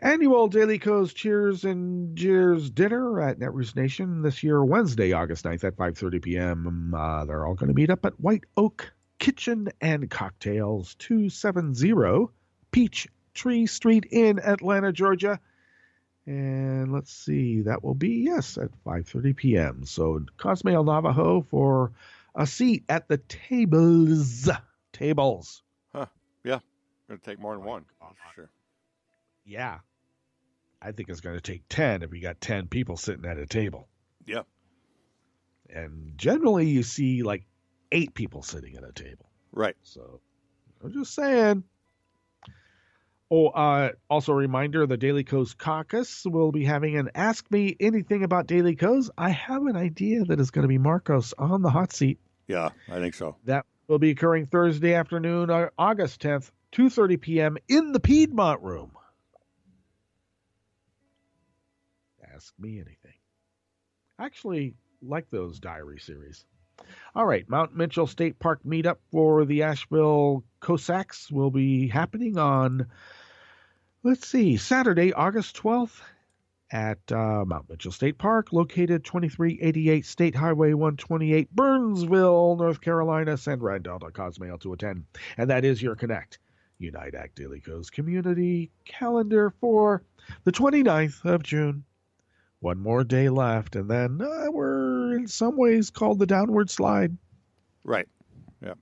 annual Daily Co's Cheers and Jeers dinner at Netroots Nation this year, Wednesday, August 9th at 5:30 p.m. They're all going to meet up at White Oak Kitchen and Cocktails, 270 Peachtree Street in Atlanta, Georgia. And let's see, that will be, yes, at 5:30 p.m. So Cosmail Navajo for a seat at the tables. Huh. Yeah. Going to take more than one. Sure. Yeah. I think it's going to take 10 if you got 10 people sitting at a table. Yeah. And generally you see like 8 people sitting at a table. Right. So I'm just saying. Oh, also a reminder, the Daily Co's Caucus will be having an Ask Me Anything About Daily Co's. I have an idea that is going to be Marcos on the hot seat. Yeah, I think so. That will be occurring Thursday afternoon, August 10th, 2:30 p.m. in the Piedmont Room. Ask Me Anything. I actually like those diary series. All right, Mount Mitchell State Park meetup for the Asheville Cossacks will be happening on, Saturday, August 12th at Mount Mitchell State Park, located 2388 State Highway 128, Burnsville, North Carolina. Send Randall.Cosmail to attend. And that is your Connect Unite Act Daily Co's community calendar for the 29th of June. One more day left, and then we're in some ways called the downward slide. Right. Yeah.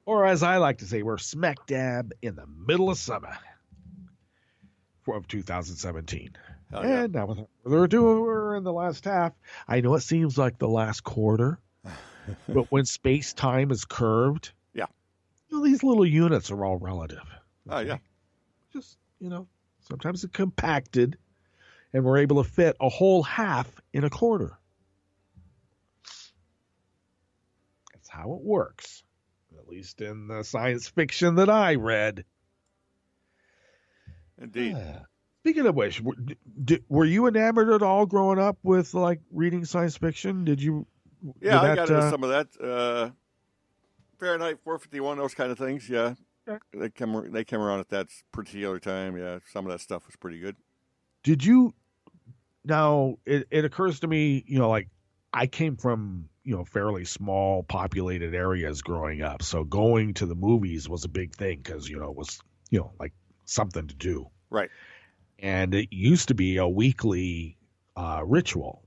Or as I like to say, we're smack dab in the middle of summer of 2017. Hell yeah. And now, without further ado, we're in the last half. I know it seems like the last quarter, but when space-time is curved, yeah, these little units are all relative. Oh, yeah. Just, sometimes it's compacted, and we're able to fit a whole half in a quarter. That's how it works, at least in the science fiction that I read. Indeed. Speaking of which, were you enamored at all growing up with like reading science fiction? Did you? Yeah, I got into some of that. Fahrenheit 451, those kind of things. Yeah, they came around at that particular time. Yeah, some of that stuff was pretty good. Did you? Now it occurs to me, like I came from fairly small populated areas growing up, so going to the movies was a big thing because it was like something to do. Right. And it used to be a weekly ritual.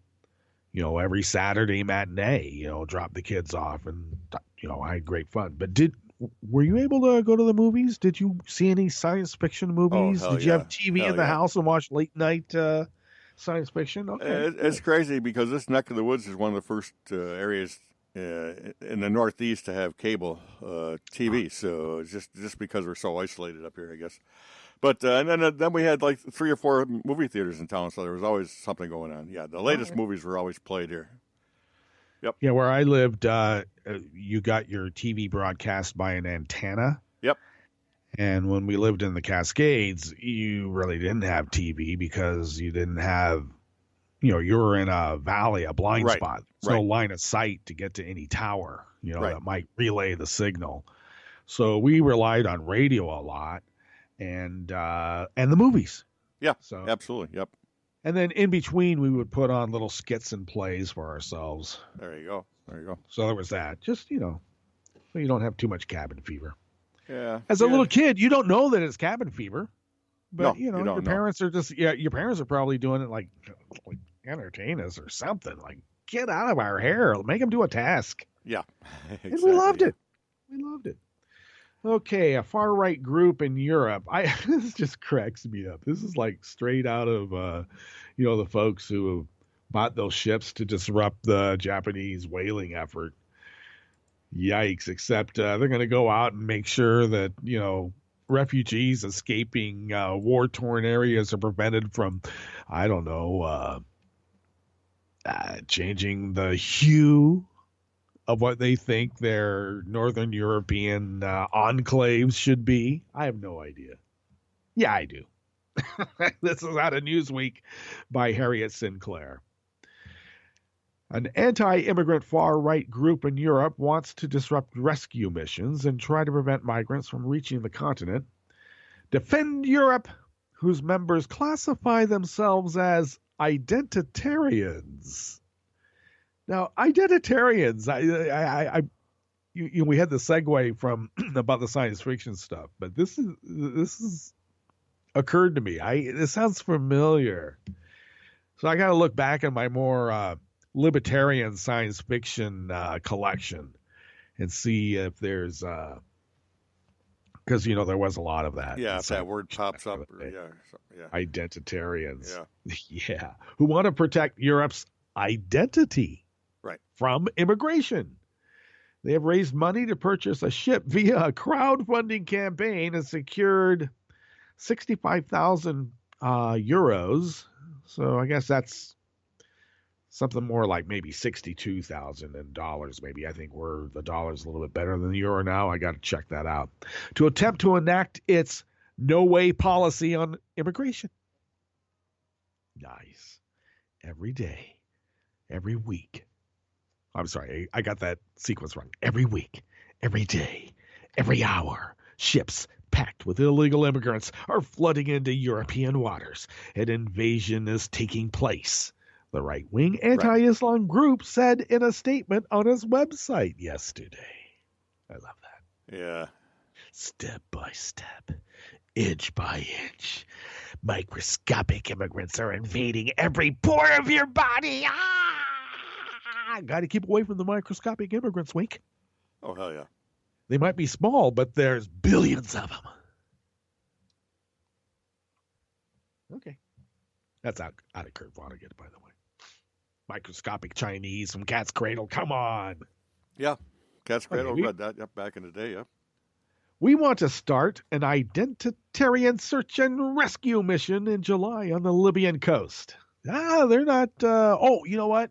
Every Saturday matinee, drop the kids off, and I had great fun. But were you able to go to the movies? Did you see any science fiction movies? Did you have TV in the house and watch late night science fiction? Okay, it's crazy because this neck of the woods is one of the first areas in the Northeast to have cable TV. So it's just because we're so isolated up here, I guess. But and then we had like 3 or 4 movie theaters in town, so there was always something going on. Yeah, the latest movies were always played here. Yep. Yeah, where I lived, you got your TV broadcast by an antenna. Yep. And when we lived in the Cascades, you really didn't have TV because you didn't have, you were in a valley, a blind spot. There's no line of sight to get to any tower, that might relay the signal. So we relied on radio a lot. And the movies. Yeah, so absolutely. Yep. And then in between, we would put on little skits and plays for ourselves. There you go. So there was that. Just, so you don't have too much cabin fever. Yeah. As a little kid, you don't know that it's cabin fever. But, no, your parents are just, your parents are probably doing it like entertain us or something. Like, get out of our hair. Make them do a task. Yeah. Exactly. And we loved it. Okay, a far-right group in Europe. This just cracks me up. This is like straight out of, the folks who bought those ships to disrupt the Japanese whaling effort. Yikes, except they're going to go out and make sure that, refugees escaping war-torn areas are prevented from, I don't know, changing the hue of what they think their Northern European enclaves should be. I have no idea. Yeah, I do. This is out of Newsweek by Harriet Sinclair. An anti-immigrant far-right group in Europe wants to disrupt rescue missions and try to prevent migrants from reaching the continent. Defend Europe, whose members classify themselves as identitarians. Now, identitarians, we had the segue from about the science fiction stuff, but this is occurred to me. This sounds familiar, so I got to look back at my more libertarian science fiction collection and see if there's because there was a lot of that. Yeah, if that word pops up, identitarians. Yeah, who want to protect Europe's identity. Right. From immigration. They have raised money to purchase a ship via a crowdfunding campaign and secured 65,000 euros. So I guess that's something more like maybe 62,000 in dollars. Maybe I think the dollar's a little bit better than the euro now. I got to check that out. To attempt to enact its no-way policy on immigration. Nice. Every day. Every week. I'm sorry, I got that sequence wrong. Every week, every day, every hour, ships packed with illegal immigrants are flooding into European waters. An invasion is taking place. The right-wing anti-Islam group said in a statement on its website yesterday. I love that. Yeah. Step by step, inch by inch, microscopic immigrants are invading every pore of your body. Got to keep away from the microscopic immigrants, Wink. Oh, hell yeah. They might be small, but there's billions of them. Okay. That's out of Kurt Vonnegut, by the way. Microscopic Chinese from Cat's Cradle. Come on. Yeah. Cat's Cradle, read that back in the day, yeah. We want to start an identitarian search and rescue mission in July on the Libyan coast. They're not... you know what?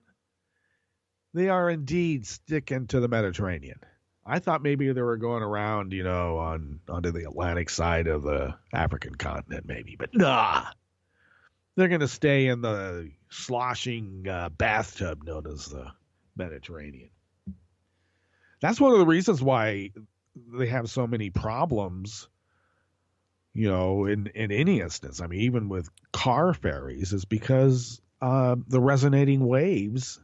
They are indeed sticking to the Mediterranean. I thought maybe they were going around, onto the Atlantic side of the African continent, maybe. But nah, they're going to stay in the sloshing bathtub known as the Mediterranean. That's one of the reasons why they have so many problems, in any instance. I mean, even with car ferries, is because the resonating waves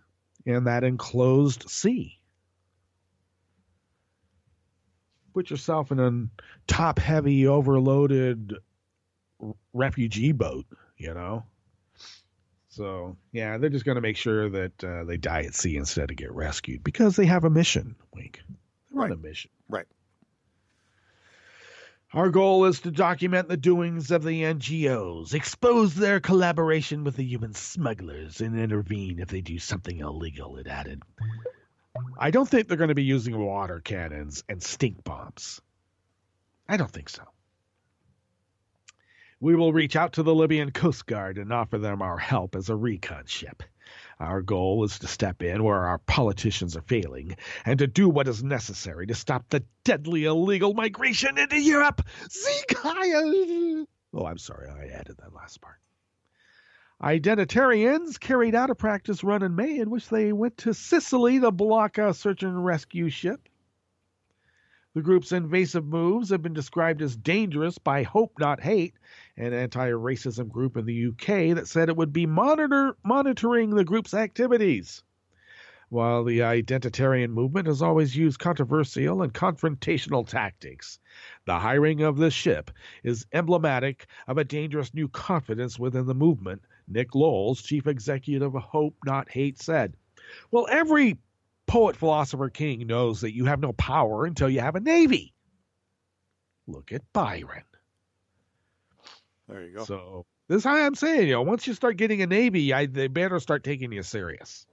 in that enclosed sea. Put yourself in a top-heavy, overloaded refugee boat, So, yeah, they're just going to make sure that they die at sea instead of get rescued because they have a mission, Wink. They're on a mission. Right. Our goal is to document the doings of the NGOs, expose their collaboration with the human smugglers, and intervene if they do something illegal, it added. I don't think they're going to be using water cannons and stink bombs. I don't think so. We will reach out to the Libyan Coast Guard and offer them our help as a recon ship. Our goal is to step in where our politicians are failing and to do what is necessary to stop the deadly illegal migration into Europe. Oh, I'm sorry, I added that last part. Identitarians carried out a practice run in May in which they went to Sicily to block a search and rescue ship. The group's invasive moves have been described as dangerous by Hope Not Hate, an anti-racism group in the UK that said it would be monitoring the group's activities. While the identitarian movement has always used controversial and confrontational tactics, the hiring of this ship is emblematic of a dangerous new confidence within the movement, Nick Lowles, chief executive of Hope Not Hate, said. Well, every poet, philosopher, king knows that you have no power until you have a navy. Look at Byron. There you go. So this is how I'm saying, once you start getting a navy, they better start taking you serious.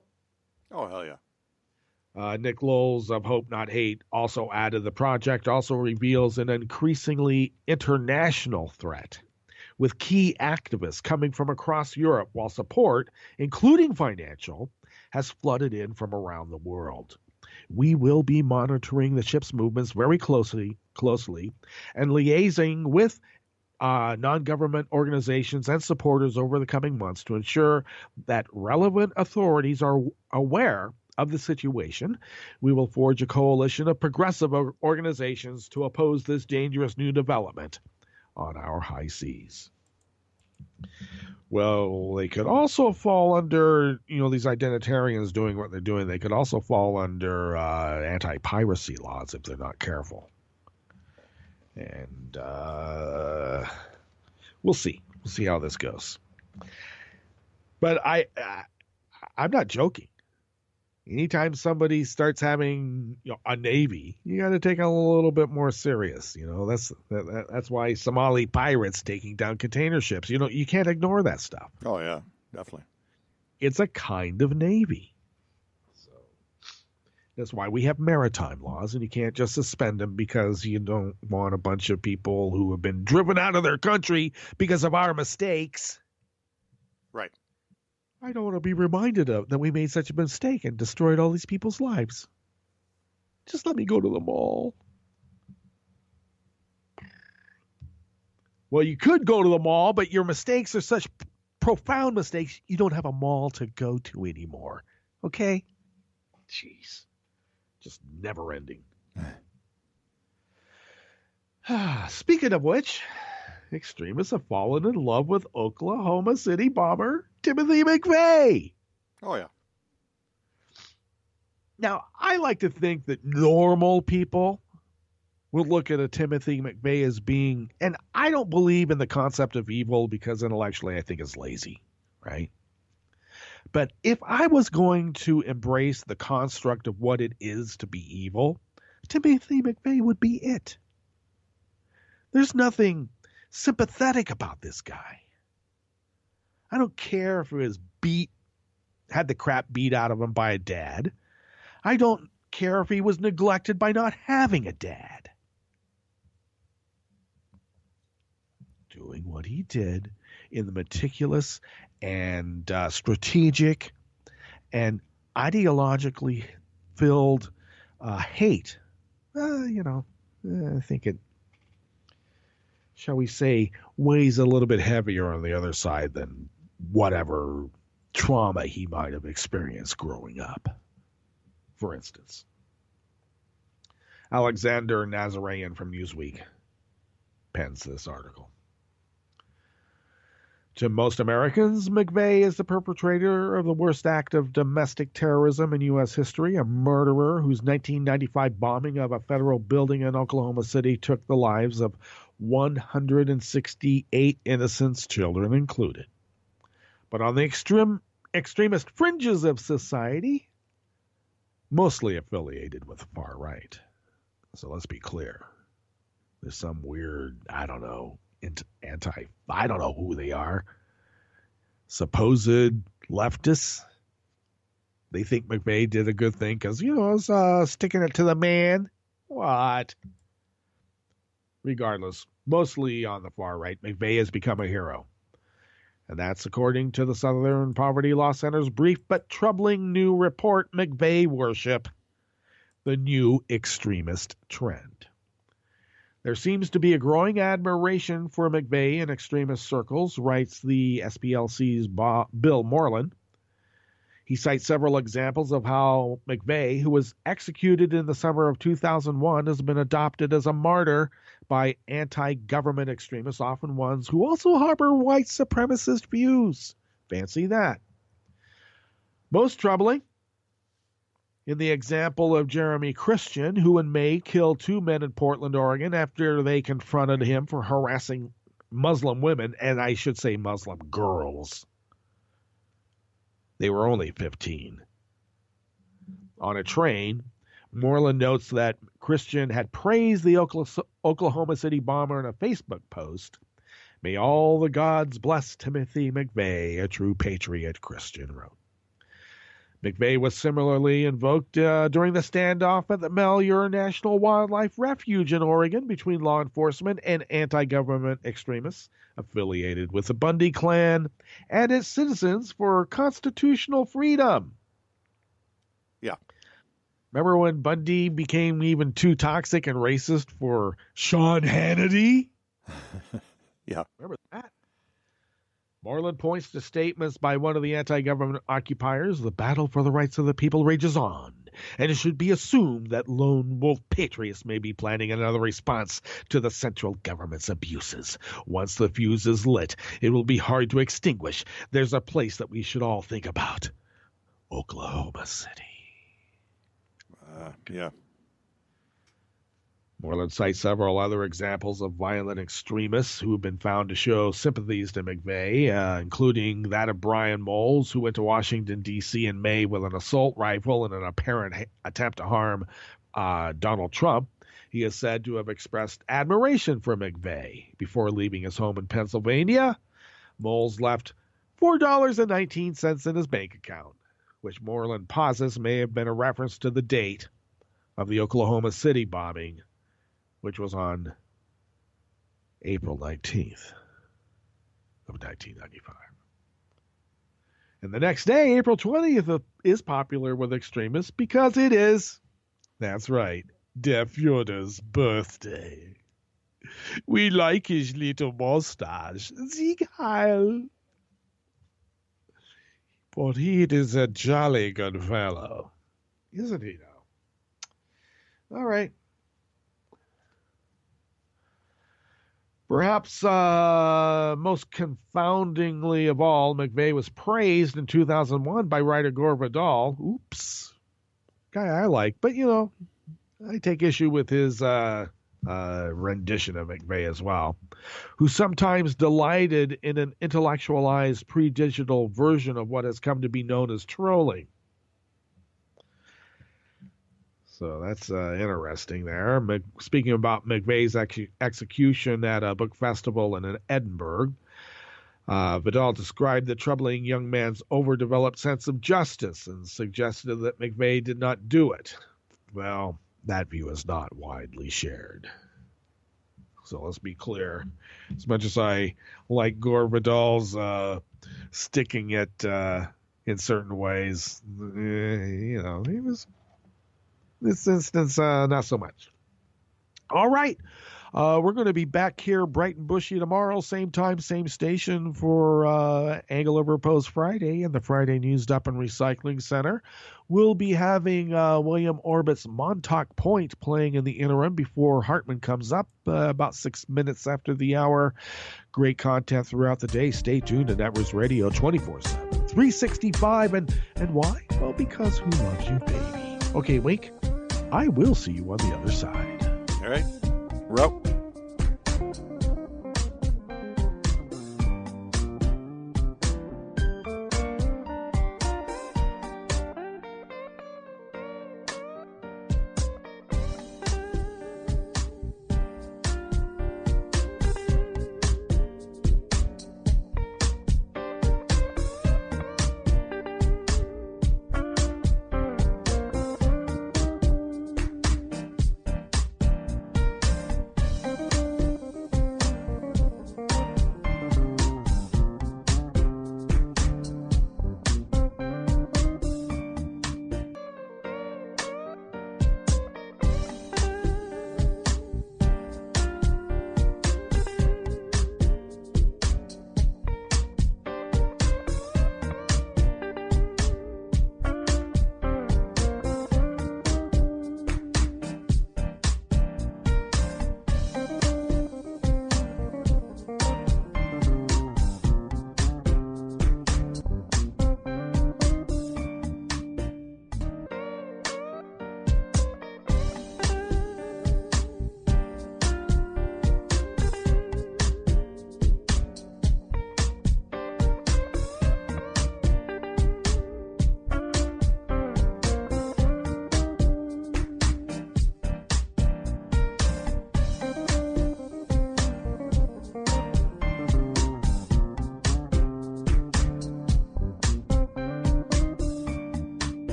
Oh, hell yeah. Nick Lowles of Hope Not Hate also added the project also reveals an increasingly international threat, with key activists coming from across Europe, while support, including financial, has flooded in from around the world. We will be monitoring the ship's movements very closely, and liaising with non-government organizations and supporters over the coming months to ensure that relevant authorities are aware of the situation. We will forge a coalition of progressive organizations to oppose this dangerous new development on our high seas. Well, they could also fall under, these identitarians doing what they're doing. They could also fall under anti-piracy laws if they're not careful. And we'll see. We'll see how this goes. But I'm not joking. Anytime somebody starts having a navy, you got to take it a little bit more serious. That's why Somali pirates taking down container ships. You can't ignore that stuff. Oh yeah, definitely. It's a kind of navy. So that's why we have maritime laws, and you can't just suspend them because you don't want a bunch of people who have been driven out of their country because of our mistakes. Right. I don't want to be reminded of that we made such a mistake and destroyed all these people's lives. Just let me go to the mall. Well, you could go to the mall, but your mistakes are such profound mistakes, you don't have a mall to go to anymore. Okay? Jeez. Just never ending. Speaking of which, extremists have fallen in love with Oklahoma City bomber Timothy McVeigh. Oh, yeah. Now, I like to think that normal people will look at a Timothy McVeigh as being, and I don't believe in the concept of evil because intellectually I think it's lazy, right? But if I was going to embrace the construct of what it is to be evil, Timothy McVeigh would be it. There's nothing sympathetic about this guy. I don't care if he was had the crap beat out of him by a dad. I don't care if he was neglected by not having a dad. Doing what he did in the meticulous and strategic and ideologically filled hate I think it, shall we say, weighs a little bit heavier on the other side than whatever trauma he might have experienced growing up. For instance, Alexander Nazarian from Newsweek pens this article. To most Americans, McVeigh is the perpetrator of the worst act of domestic terrorism in U.S. history, a murderer whose 1995 bombing of a federal building in Oklahoma City took the lives of 168 innocents, children included. But on the extremist fringes of society, mostly affiliated with the far right. So let's be clear. There's some weird, I don't know who they are, supposed leftists. They think McVeigh did a good thing because, it's sticking it to the man. What? Regardless, mostly on the far right, McVeigh has become a hero. And that's according to the Southern Poverty Law Center's brief but troubling new report, McVeigh Worship, the new extremist trend. There seems to be a growing admiration for McVeigh in extremist circles, writes the SPLC's Bill Moreland. He cites several examples of how McVeigh, who was executed in the summer of 2001, has been adopted as a martyr by anti-government extremists, often ones who also harbor white supremacist views. Fancy that. Most troubling, in the example of Jeremy Christian, who in May killed 2 men in Portland, Oregon, after they confronted him for harassing Muslim women, and I should say Muslim girls. They were only 15. On a train, Moreland notes that Christian had praised the Oklahoma City bomber in a Facebook post. May all the gods bless Timothy McVeigh, a true patriot, Christian wrote. McVeigh was similarly invoked during the standoff at the Malheur National Wildlife Refuge in Oregon between law enforcement and anti-government extremists affiliated with the Bundy clan and its citizens for constitutional freedom. Yeah. Remember when Bundy became even too toxic and racist for Sean Hannity? Yeah. Remember that? Moreland points to statements by one of the anti-government occupiers, the battle for the rights of the people rages on, and it should be assumed that lone wolf patriots may be planning another response to the central government's abuses. Once the fuse is lit, it will be hard to extinguish. There's a place that we should all think about. Oklahoma City. Yeah. Moreland cites several other examples of violent extremists who have been found to show sympathies to McVeigh, including that of Brian Moles, who went to Washington, D.C. in May with an assault rifle in an apparent attempt to harm Donald Trump. He is said to have expressed admiration for McVeigh. Before leaving his home in Pennsylvania, Moles left $4.19 in his bank account, which Moreland posits may have been a reference to the date of the Oklahoma City bombing, which was on April 19th of 1995. And the next day, April 20th, is popular with extremists because it is, that's right, Der Führer's birthday. We like his little mustache, Sieg Heil. But he is a jolly good fellow, isn't he now? All right. Perhaps most confoundingly of all, McVeigh was praised in 2001 by writer Gore Vidal. Oops. Guy I like, but, I take issue with his rendition of McVeigh as well, who sometimes delighted in an intellectualized pre-digital version of what has come to be known as trolling. So that's interesting there. Speaking about McVeigh's execution at a book festival in Edinburgh, Vidal described the troubling young man's overdeveloped sense of justice and suggested that McVeigh did not do it. Well, that view is not widely shared. So let's be clear. As much as I like Gore Vidal's sticking it in certain ways, he was... this instance, not so much. All right. We're going to be back here bright and bushy tomorrow, same time, same station for Angle Over Post Friday and the Friday News Dump and Recycling Center. We'll be having William Orbit's Montauk Point playing in the interim before Hartman comes up about 6 minutes after the hour. Great content throughout the day. Stay tuned to Networks Radio 24/7, 365. And why? Well, because who loves you, baby? Okay, Wink, I will see you on the other side. All right. We're out.